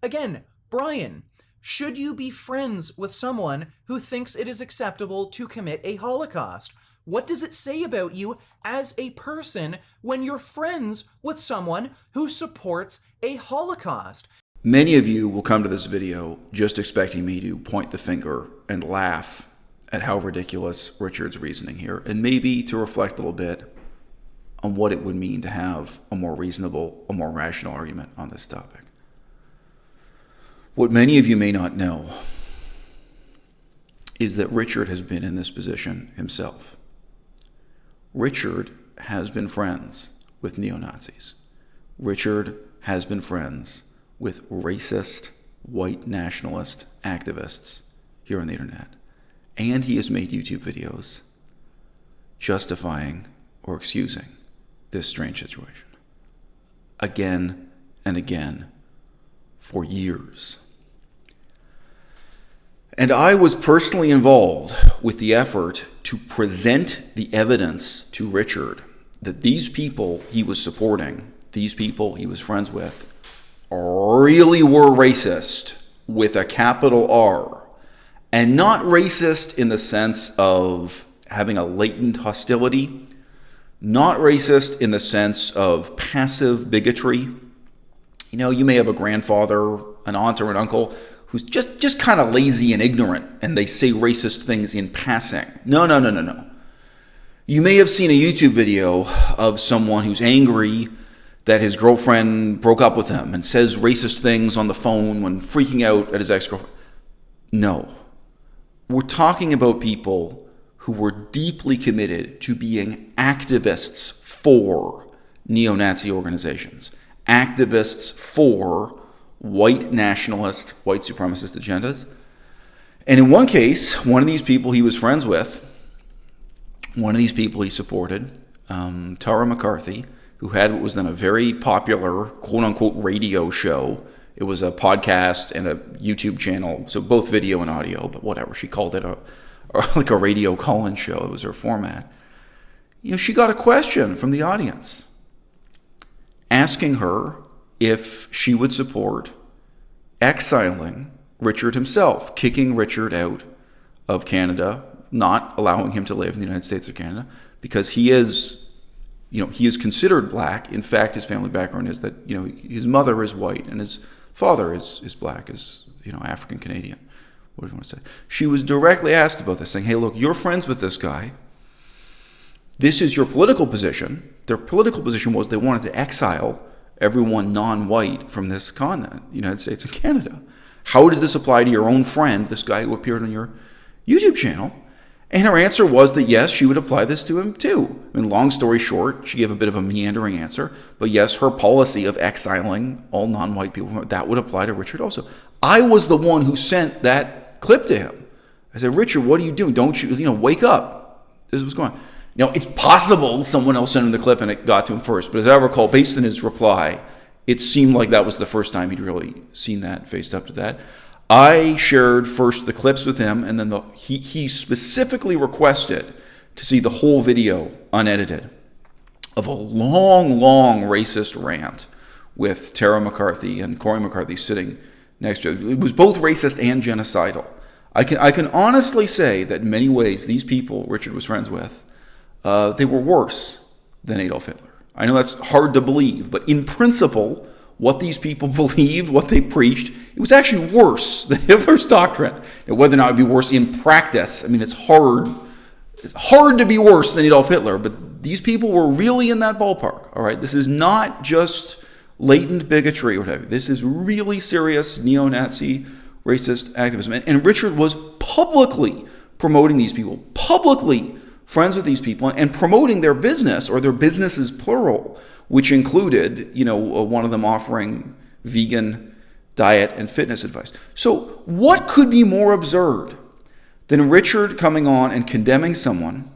Again, Brian, should you be friends with someone who thinks it is acceptable to commit a Holocaust? What does it say about you as a person when you're friends with someone who supports a Holocaust? Many of you will come to this video just expecting me to point the finger and laugh at how ridiculous Richard's reasoning here, and maybe to reflect a little bit on what it would mean to have a more reasonable, a more rational argument on this topic. What many of you may not know is that Richard has been in this position himself. Richard has been friends with neo-Nazis. Richard has been friends with racist, white nationalist activists here on the internet. And he has made YouTube videos justifying or excusing this strange situation. Again and again for years. And I was personally involved with the effort to present the evidence to Richard that these people he was supporting, these people he was friends with, really were racist with a capital R. And not racist in the sense of having a latent hostility, not racist in the sense of passive bigotry. You know, you may have a grandfather, an aunt, or an uncle who's just kind of lazy and ignorant, and they say racist things in passing. No. You may have seen a YouTube video of someone who's angry that his girlfriend broke up with him and says racist things on the phone when freaking out at his ex-girlfriend. No. We're talking about people who were deeply committed to being activists for neo-Nazi organizations, activists for white nationalist, white supremacist agendas. And in one case, one of these people he was friends with, one of these people he supported, Tara McCarthy, who had what was then a very popular quote-unquote radio show. It was a podcast and a YouTube channel, so both video and audio, but whatever. She called it like a radio call-in show. It was her format. You know, she got a question from the audience asking her if she would support exiling Richard himself, kicking Richard out of Canada, not allowing him to live in the United States or Canada, because he is considered black. In fact, his family background is that, his mother is white and his father is black, is, African Canadian. What do you want to say? She was directly asked about this, saying, hey, look, you're friends with this guy. This is your political position. Their political position was they wanted to exile everyone non-white from this continent, United States and Canada. How does this apply to your own friend, this guy who appeared on your YouTube channel? And her answer was that yes, she would apply this to him too. I mean, long story short, she gave a bit of a meandering answer, but yes, her policy of exiling all non-white people, that would apply to Richard also. I was the one who sent that clip to him. I said, Richard, what are you doing? Don't you, wake up. This is what's going on. It's possible someone else sent him the clip and it got to him first, but as I recall, based on his reply, it seemed like that was the first time he'd really seen that, faced up to that. I shared first the clips with him, and then he specifically requested to see the whole video unedited of a long racist rant with Tara McCarthy and Corey McCarthy sitting next to it. It was both racist and genocidal. I can honestly say that in many ways, these people Richard was friends with, they were worse than Adolf Hitler. I know that's hard to believe, but in principle, what these people believed, what they preached, it was actually worse than Hitler's doctrine. And whether or not it would be worse in practice, I mean, it's hard to be worse than Adolf Hitler, but these people were really in that ballpark, all right? This is not just latent bigotry or whatever. This is really serious neo-Nazi racist activism. And Richard was publicly promoting these people, publicly friends with these people, and promoting their business, or their businesses plural, which included, one of them offering vegan diet and fitness advice. So what could be more absurd than Richard coming on and condemning someone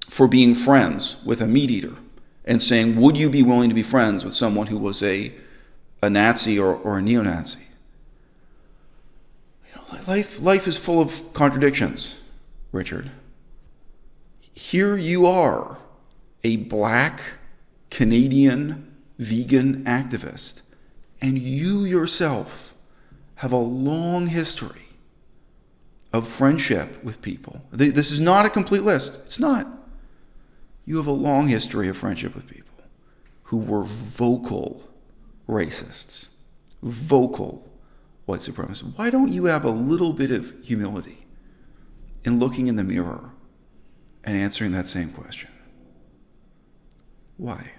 for being friends with a meat eater and saying, would you be willing to be friends with someone who was a Nazi or a neo-Nazi? Life is full of contradictions, Richard. Here you are, a black Canadian vegan activist, and you yourself have a long history of friendship with people. This is not a complete list. It's not. You have a long history of friendship with people who were vocal racists, vocal white supremacists. Why don't you have a little bit of humility in looking in the mirror and answering that same question? Why?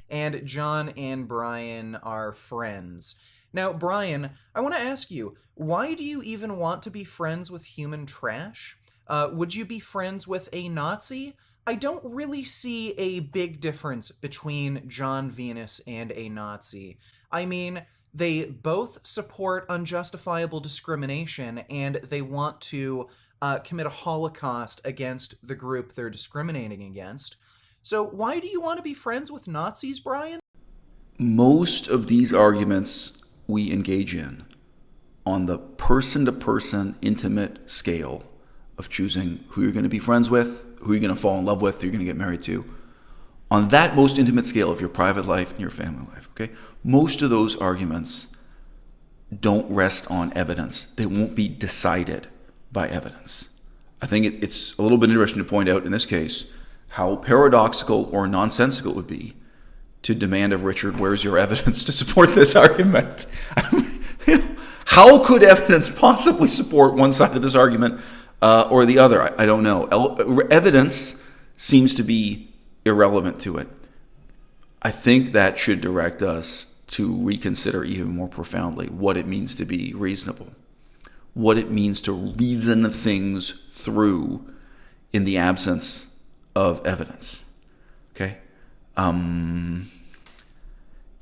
And John and Brian are friends. Now, Brian, I want to ask you, why do you even want to be friends with human trash? Would you be friends with a Nazi? I don't really see a big difference between John Venus and a Nazi. I mean, they both support unjustifiable discrimination, and they want to commit a Holocaust against the group they're discriminating against. So why do you want to be friends with Nazis, Brian? Most of these arguments we engage in on the person-to-person intimate scale of choosing who you're going to be friends with, who you're going to fall in love with, who you're going to get married to. On that most intimate scale of your private life and your family life, okay? Most of those arguments don't rest on evidence. They won't be decided by evidence. I think it's a little bit interesting to point out in this case how paradoxical or nonsensical it would be to demand of Richard, where's your evidence to support this argument? How could evidence possibly support one side of this argument or the other? I don't know. Evidence seems to be irrelevant to it. I think that should direct us to reconsider even more profoundly what it means to be reasonable, what it means to reason things through in the absence of evidence. Okay?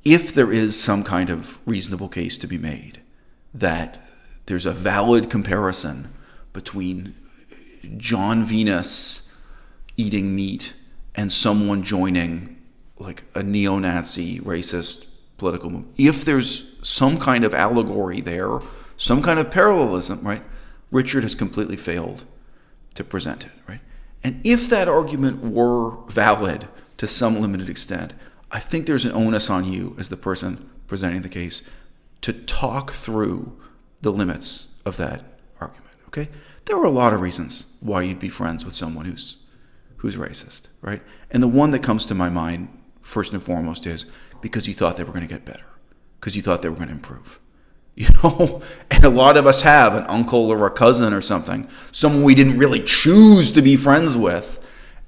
If there is some kind of reasonable case to be made that there's a valid comparison between John Venus eating meat and someone joining like a neo-Nazi racist political movement, if there's some kind of allegory there, some kind of parallelism, right, Richard has completely failed to present it, right? And if that argument were valid to some limited extent, I think there's an onus on you as the person presenting the case to talk through the limits of that argument, okay? There are a lot of reasons why you'd be friends with someone who's racist, right? And the one that comes to my mind, first and foremost, is because you thought they were going to get better, because you thought they were going to improve. You know, and a lot of us have an uncle or a cousin or something, someone we didn't really choose to be friends with,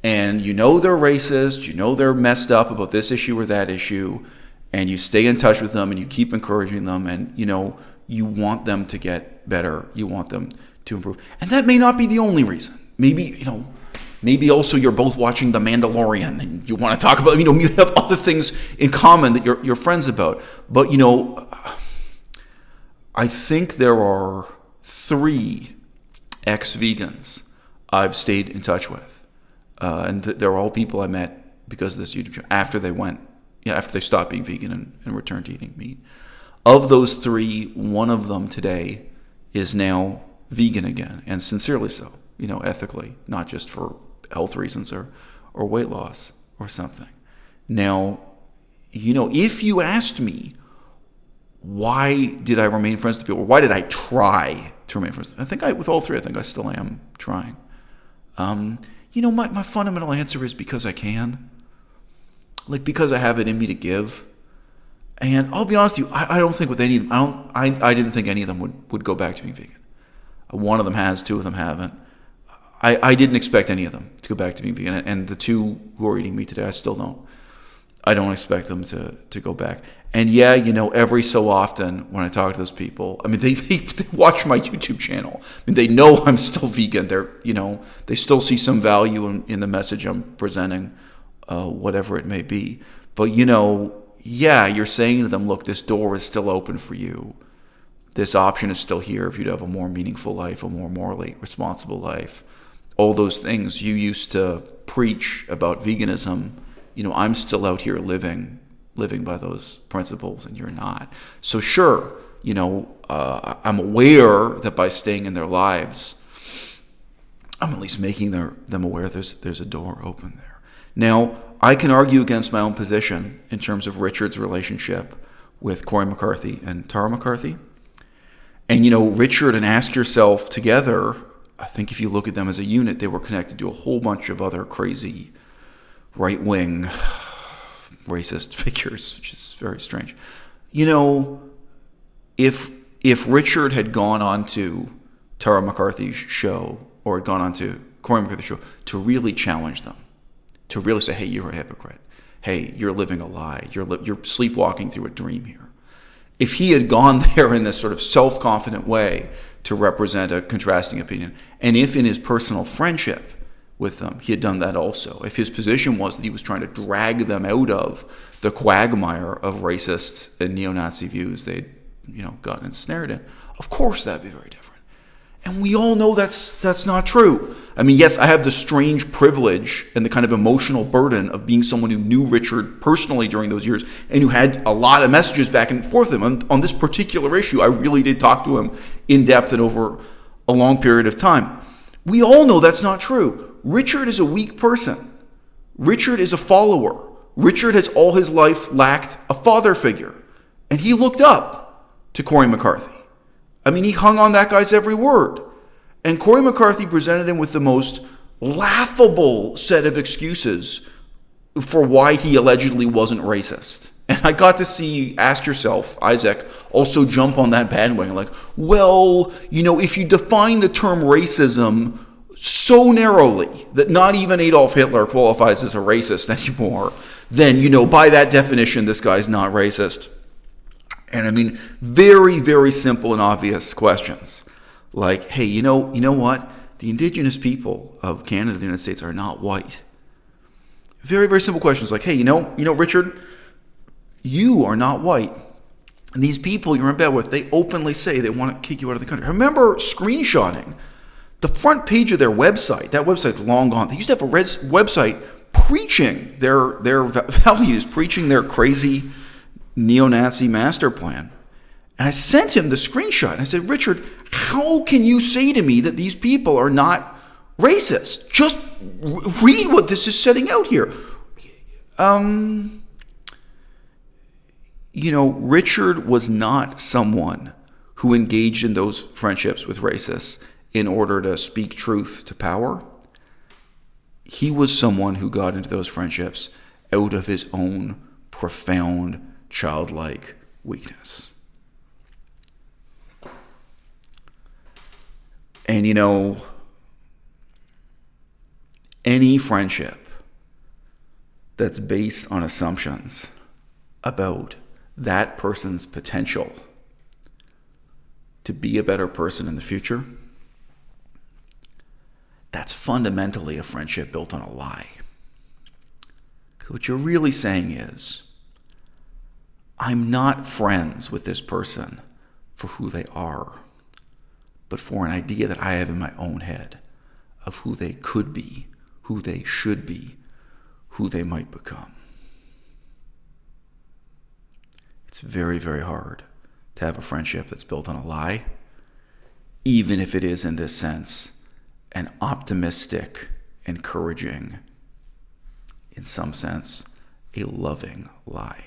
and you know they're racist, you know they're messed up about this issue or that issue, and you stay in touch with them and you keep encouraging them, and you know you want them to get better, you want them to improve. And that may not be the only reason. Maybe also you're both watching The Mandalorian and you want to talk about, you have other things in common that you're friends about. But, I think there are 3 ex-vegans I've stayed in touch with. And they're all people I met because of this YouTube channel after they stopped being vegan and returned to eating meat. Of those 3, one of them today is now vegan again, and sincerely so, ethically, not just for health reasons or weight loss or something. Now, if you asked me, why did I remain friends with people? Or why did I try to remain friends? I think with all 3, I think I still am trying. My fundamental answer is because I can. Because I have it in me to give. And I'll be honest with you, I don't think with any of them, I didn't think any of them would go back to being vegan. One of them has, 2 of them haven't. I didn't expect any of them to go back to being vegan. And the 2 who are eating meat today, I don't expect them to go back. And yeah, every so often when I talk to those people, they watch my YouTube channel. They know I'm still vegan. They still see some value in the message I'm presenting, whatever it may be. But, you're saying to them, look, this door is still open for you. This option is still here if you'd have a more meaningful life, a more morally responsible life. All those things you used to preach about veganism, I'm still out here living by those principles, and you're not. So sure, I'm aware that by staying in their lives, I'm at least making them aware there's a door open there. Now, I can argue against my own position in terms of Richard's relationship with Corey McCarthy and Tara McCarthy. And, Richard and Ask Yourself together, I think if you look at them as a unit, they were connected to a whole bunch of other crazy right-wing racist figures, which is very strange. If Richard had gone on to Tara McCarthy's show or had gone on to Corey McCarthy's show to really challenge them, to really say, hey, you're a hypocrite. Hey, you're living a lie. You're sleepwalking through a dream here. If he had gone there in this sort of self-confident way to represent a contrasting opinion, and if in his personal friendship with them he had done that also, if his position was that he was trying to drag them out of the quagmire of racist and neo-Nazi views they'd gotten ensnared in, of course that'd be very different. And we all know that's not true. I mean, yes, I have the strange privilege and the kind of emotional burden of being someone who knew Richard personally during those years and who had a lot of messages back and forth with him. On this particular issue, I really did talk to him in depth and over a long period of time. We all know that's not true. Richard is a weak person. Richard is a follower. Richard has all his life lacked a father figure. And he looked up to Corey McCarthy. I mean, he hung on that guy's every word. And Corey McCarthy presented him with the most laughable set of excuses for why he allegedly wasn't racist. And I got to see Ask Yourself, Isaac, also jump on that bandwagon. Like, well, if you define the term racism so narrowly that not even Adolf Hitler qualifies as a racist anymore, then, by that definition, this guy's not racist. And I mean, very, very simple and obvious questions. Like, hey, you know what? The indigenous people of Canada and the United States are not white. Very, very simple questions like, hey, Richard, you are not white. And these people you're in bed with, they openly say they want to kick you out of the country. I remember screenshotting the front page of their website. That website's long gone. They used to have a website preaching their values, preaching their crazy neo-Nazi master plan. And I sent him the screenshot. And I said, Richard, how can you say to me that these people are not racist? Just read what this is setting out here. Richard was not someone who engaged in those friendships with racists in order to speak truth to power. He was someone who got into those friendships out of his own profound childlike weakness. And any friendship that's based on assumptions about that person's potential to be a better person in the future, that's fundamentally a friendship built on a lie. What you're really saying is, I'm not friends with this person for who they are, but for an idea that I have in my own head of who they could be, who they should be, who they might become. It's very, very hard to have a friendship that's built on a lie, even if it is, in this sense, an optimistic, encouraging, in some sense, a loving lie.